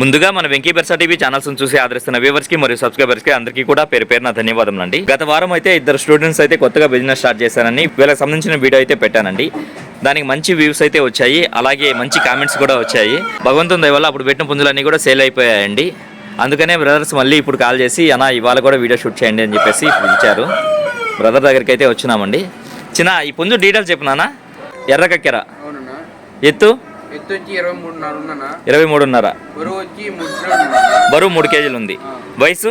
ముందుగా మన Venky బెర్సా TV channels చూసి ఆదరిస్తున్న వ్యూవర్స్ కి మరియు సబ్స్క్రైబర్స్ కి అందరికీ కూడా పేరు పేరున ధన్యవాదములు అండి. గత వారం అయితే ఇద్దరు స్టూడెంట్స్ అయితే కొత్తగా బిజినెస్ స్టార్ట్ చేశారని వీళ్ళకి సంబంధించిన వీడియో అయితే పెట్టానండి. దానికి మంచి వ్యూస్ అయితే వచ్చాయి, అలాగే మంచి కామెంట్స్ కూడా వచ్చాయి. భగవంతుని దయ వల్ల అప్పుడు పెట్టిన పుంజులన్నీ కూడా సేల్ అయిపోయాయండి. అందుకనే బ్రదర్స్ మళ్ళీ ఇప్పుడు కాల్ చేసి అన్న ఇవాళ కూడా వీడియో షూట్ చేయండి అని చెప్పేసి పిలిచారు. బ్రదర్ దగ్గరికి అయితే వచ్చినామండి. చిన్న ఈ పుంజు డీటెయిల్స్ చెప్పినానా? ఎర్ర కక్కెర, ఎత్తు 23.5, బరువు 3 కేజీలు ఉంది. వయసు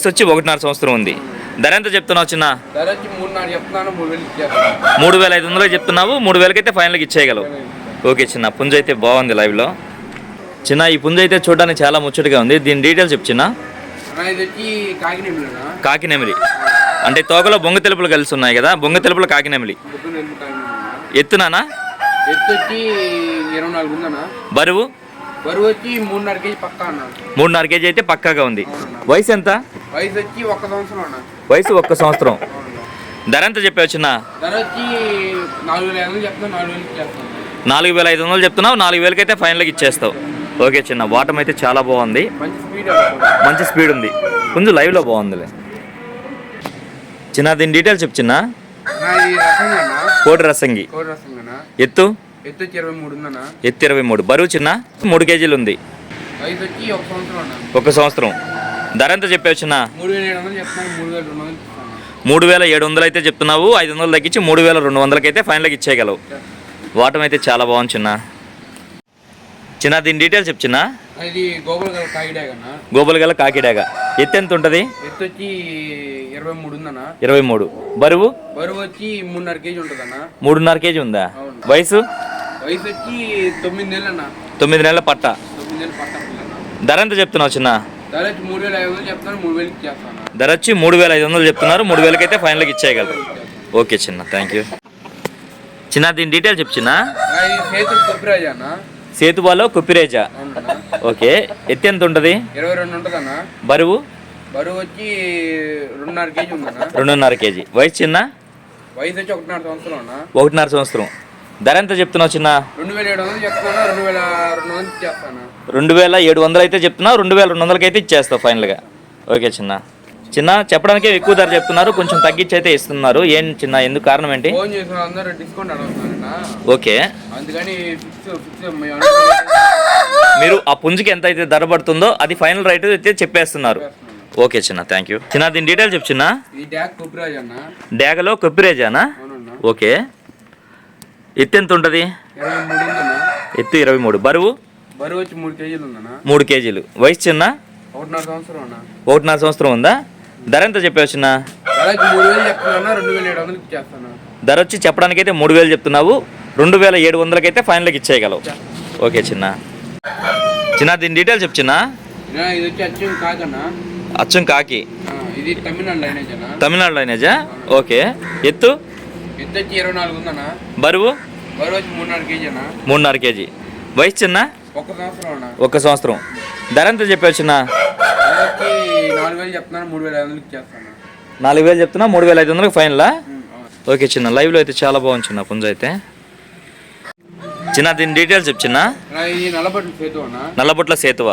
వచ్చి 1.5 సంవత్సరం ఉంది. ధర ఎంత చెప్తున్నావు చిన్న? 3,500 చెప్తున్నావు. 3,000కి అయితే ఫైనల్కి ఇచ్చేయగలవు. ఓకే చిన్న, పుంజు అయితే బాగుంది లైవ్లో. చిన్న ఈ పుంజు అయితే చూడడానికి చాలా ముచ్చటగా ఉంది. దీని డీటెయిల్స్ చెప్పు చిన్న. కాకినెమిలి అంటే తోకలో బొంగ తెలుపులు కలిసి ఉన్నాయి కదా, బొంగ తెలుపులు కాకినెమిలి. ఎత్తునానా? వచ్చి 24 ఉందన్నా. బరువు వచ్చి 3.5 కేజీ పక్కా అన్న. 3.5 కేజీ అయితే పక్కాగా ఉంది. వయసు ఎంత? వయసు వచ్చి 1 సంవత్సరం అన్న. వయసు 1 సంవత్సరం. ధర ఎంత చెప్పావు చిన్న? ధర వచ్చి 4,500 చెప్తున్నా, 4,000 చేస్తాను. 4,500 చెప్తున్నావు, 4,000కి అయితే ఫైనల్కి ఇచ్చేస్తావు. ఓకే చిన్న, బాటం అయితే చాలా బాగుంది, మంచి స్పీడ్ ఉంది. కొంచెం లైవ్లో బాగుందిలే చిన్న. దీని డీటెయిల్స్ చెప్పు చిన్న. కోడి రసంగి. ఎత్తు 23. బరువు చిన్న 3 కేజీలు ఉంది. 1 సంవత్సరం. ధర ఎంత చెప్పావు చిన్న? 3,700 అయితే చెప్తున్నావు. 500 తగ్గించి 3,200కి అయితే ఫైనల్కి ఇచ్చేయగలవు. వాటం అయితే చాలా బాగుంది చిన్న. దీని డీటెయిల్స్ చెప్పు చిన్న. గోబులగల కాకిడాగ. ఎత్తు ఎంత ఉంటుంది? ఎత్తు వచ్చి 23. బరువు వచ్చి 3.5 కేజీ ఉంటుందన్న. 3.5 కేజీ ఉందా? వయసు వచ్చి 9 నెలలు అన్న. 9 నెలల పట్ట. ధర ఎంత చెప్తున్నావు చిన్న? ధర వచ్చి 3,500 చెప్తాను, 3,000 చేస్తాను. ధర వచ్చి 3,500 చెప్తున్నారు, 3,000కి అయితే ఫైనల్కి ఇచ్చేయగలరు. ఓకే చిన్న, థ్యాంక్ యూ చిన్న. దీని డీటెయిల్స్ చెప్పు చిన్న. సేతువాలో కుప్పిరేజా. ఓకే, ఎత్తు ఎంత ఉంటుంది? 22 ఉంటుందన్న. బరువు వచ్చి 2.5 కేజీ ఉందన్న. 2.5 కేజీ. వయసు చిన్న? వయసు వచ్చి 1.5 సంవత్సరం అన్న. 1.5 సంవత్సరం. ధర ఎంత చెప్తున్నావు చిన్న? 2,700 చెప్తాను, 2,200 చేస్తాను. 2,700 అయితే చెప్తున్నావు, 2,200కి అయితే ఇచ్చేస్తావు ఫైనల్గా. ఓకే చిన్న. చెప్పడానికే ఎక్కువ ధర చెప్తున్నారు, కొంచెం తగ్గించి అయితే ఇస్తున్నారు. ఏం చిన్న, ఎందుకు కారణం ఏంటి? ఫోన్ చేసిన అందరూ డిస్కౌంట్ అడుగుతున్నారన్న. ఓకే, అందుకని మీరు ఆ పుంజుకి ఎంత అయితే ధర పడుతుందో అది ఫైనల్ రైట్ అయితే చెప్పేస్తున్నారు. ఓకే చిన్న, థ్యాంక్ యూ చిన్న. దీని డీటెయిల్స్ చెప్పు చిన్న. డ్యాగలో కొప్పిరేజానా? ఓకే, ఎత్తు ఎంత ఉంటుంది? 23. ఎత్తు 23. బరువు వచ్చి 3 కేజీలు ఉందన్న. 3 కేజీలు. వయసు చిన్న? 1.5 సంవత్సరం అన్న. 1.5 సంవత్సరం ఉందా? ధర ఎంత చెప్పావు చిన్న? 3,000 చెప్తున్నా, 2,700 చేస్తాను. ధర వచ్చి చెప్పడానికి అయితే 3,000 చెప్తున్నావు, 2,700కి అయితే ఫైనల్కి ఇచ్చేయగలవు. ఓకే చిన్న. దీని డీటెయిల్స్ చెప్పు చిన్న. ఇది వచ్చి అచ్చం కాకి. ఇది తమిళనాడు లైనేజా? ఓకే, ఎత్తు వచ్చి 24 ఉందన్న. బరువు వచ్చి 3.5 కేజీ అన్న. 3.5 కేజీ. వయసు చిన్న? 1 సంవత్సరం అన్న. 1 సంవత్సరం. ధర ఎంత చెప్పావు చిన్న? 4,000 చెప్తున్నాను, 3,500 చేస్తాను. 4,000 చెప్తున్నా, 3,500కి ఫైనలా? ఓకే చిన్న, లైవ్లో అయితే చాలా బాగుంది చిన్న పుంజు అయితే. దీని డీటెయిల్స్ చెప్పు చిన్న. ఇది నల్లబొట్ల సేతువ.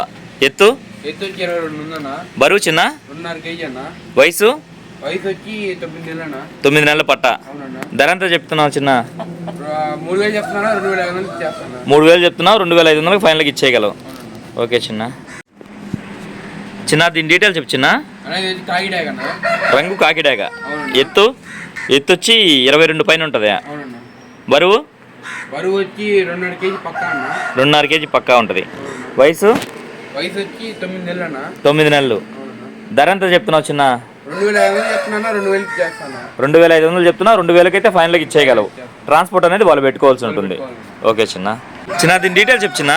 ఎత్తు వచ్చి 22 ఉందన్న. బరువు చిన్న? 2.5 కేజీ అన్న. వయసు వచ్చి 9 నెలలు అన్న. 9 నెలల పట్ట. ధర ఎంత చెప్తున్నావు చిన్న? 3,000 చెప్తున్నా, 2,500 చేస్తాను. 3,000 చెప్తున్నావు, 2,500కి ఫైనల్కి ఇచ్చేయగలవు. ఓకే చిన్న. దీని డీటెయిల్స్ చెప్పు చిన్న. రంగు కాకిడాగ. ఎత్తు వచ్చి 22 పైన ఉంటుందా? బరువు వచ్చి 2.5 కేజీ పక్కా అన్న. 2.5 కేజీ పక్కా ఉంటుంది. వయసు వచ్చి 9 నెలలు అన్న. 9 నెలలు. ధర ఎంత చెప్తున్నావు చిన్న? 2,500 చెప్తున్నా, 2,000 చేస్తాను. 2,500 చెప్తున్నా, 2,000కి అయితే ఫైనల్కి ఇచ్చేయగలవు. ట్రాన్స్పోర్ట్ అనేది వాళ్ళు పెట్టుకోవాల్సి ఉంటుంది. ఓకే చిన్న. దీని డీటెయిల్స్ చెప్పు చిన్న.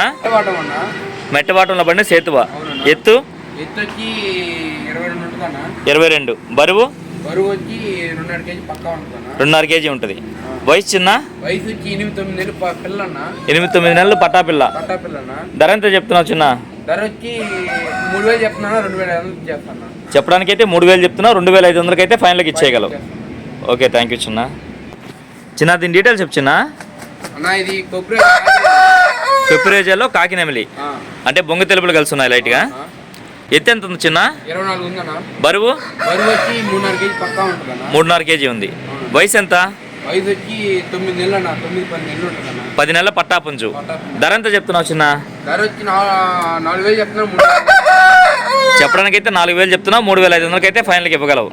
మెట్టవాటంలో పడిన సేతువ. ఎత్తు వచ్చి 22 ఉంటుందన్న. 22. బరువు వచ్చి 2.5 కేజీ పక్కా ఉంటుందన్న. 2.5 కేజీ ఉంటుంది. వయసు చిన్న? వయసు వచ్చి 8-9 నెలలు పిల్ల అన్న. 8-9 నెలలు పట్టాపిల్ల. ధర ఎంత చెప్తున్నావు చిన్న? ధర వచ్చి 3,000 చెప్తున్నా, 2,500 చేస్తాను. చెప్పడానికి అయితే 3,000 చెప్తున్నా, 2,500కి అయితే ఫైనల్కి ఇచ్చేయగలవు. ఓకే, థ్యాంక్ యూ చిన్న. దీని డీటెయిల్స్ చెప్పు చిన్న. ఇది పెప్పరేజాలో కాకినెమిలి ఆ, అంటే బొంగ తెలుపులు కలిసి ఉన్నాయి లైట్గా. ఆ. ఎత్తు ఎంత ఉంది చిన్న? 24 ఉందన్న. బరువు బరువు వచ్చి 3.5 కేజీ పక్కా ఉంటుందన్న. 3.5 కేజీ ఉంది. వయసు ఎంత? వయసు వచ్చి 9 నెలలు అన్న, 9-10 నెలలు ఉంటుందన్న. 10 నెలల పట్టాపుంజు. ధర ఎంత చెప్తున్నావు చిన్న? ధర వచ్చి 4,000 చెప్తున్నా, 3,000 చెప్పడానికైతే 4,000 చెప్తున్నావు, 3,500 అయితే ఫైనల్కి ఇవ్వగలవు.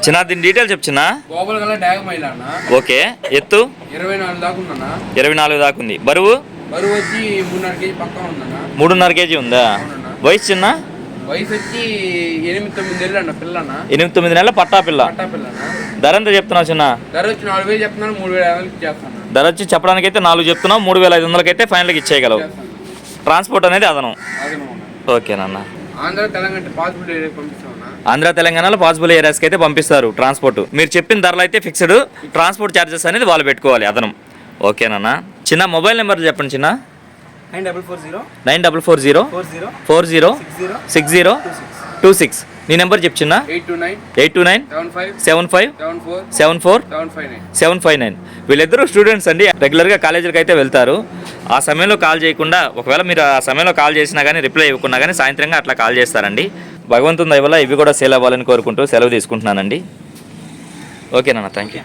చిన్న దీని డీటెయిల్ చెప్పు చిన్న. గోపాల గల డాగ మైల అన్న. ఓకే. ఎత్తు 24 దాకా ఉందన్న. 24 దాకా ఉంది. బరువు బరువు వచ్చి 3.5 కేజీ పక్కా ఉందన్న. 3.5 కేజీ ఉందా? అవునన్నా. వయసు చిన్న? వయసు వచ్చి 8-9 నెలలు అన్న, పిల్లన్న. 8-9 నెలల పట్టా పిల్ల. పట్టా పిల్లన్న. ధర ఎంత చెప్తున్నావు చిన్న? ధర వచ్చి 4,000 చెప్తున్నాను, 3,500 చేస్తాను. ధర వచ్చి చెప్పడానికైతే 4 చెప్తున్నావు, 3,500 అయితే ఫైనల్కి ఇచ్చేయగలవు. ట్రాన్స్పోర్ట్ అనేది అదనం. అదే ఓకేనన్న. ఆంధ్ర తెలంగాణ పాస్పోర్ట్ పంపిస్తామన్నా. ఆంధ్ర తెలంగాణలో పాసిబుల్ ఏరియాస్కి అయితే పంపిస్తారు ట్రాన్స్పోర్ట్. మీరు చెప్పిన ధరలు అయితే ఫిక్స్డ్, ట్రాన్స్పోర్ట్ ఛార్జెస్ అనేది వాళ్ళు పెట్టుకోవాలి అదనం. ఓకేనన్న. చిన్న మొబైల్ నెంబర్ చెప్పండి చిన్న. 9440 40 60 26. నీ నెంబర్ చెప్పు చిన్న. 829 75 74 759. వీళ్ళిద్దరూ స్టూడెంట్స్ అండి, రెగ్యులర్గా కాలేజీలకు అయితే వెళ్తారు. ఆ సమయంలో కాల్ చేయకుండా, ఒకవేళ మీరు ఆ సమయంలో కాల్ చేసినా కానీ రిప్లై ఇవ్వకుండా కానీ సాయంత్రంగా అట్లా కాల్ చేస్తారండి. భగవంతుని దయ వల్ల ఇవి కూడా సేల్ అవ్వాలని కోరుకుంటూ సెలవు తీసుకుంటున్నానండి. ఓకేనా, థ్యాంక్ యూ.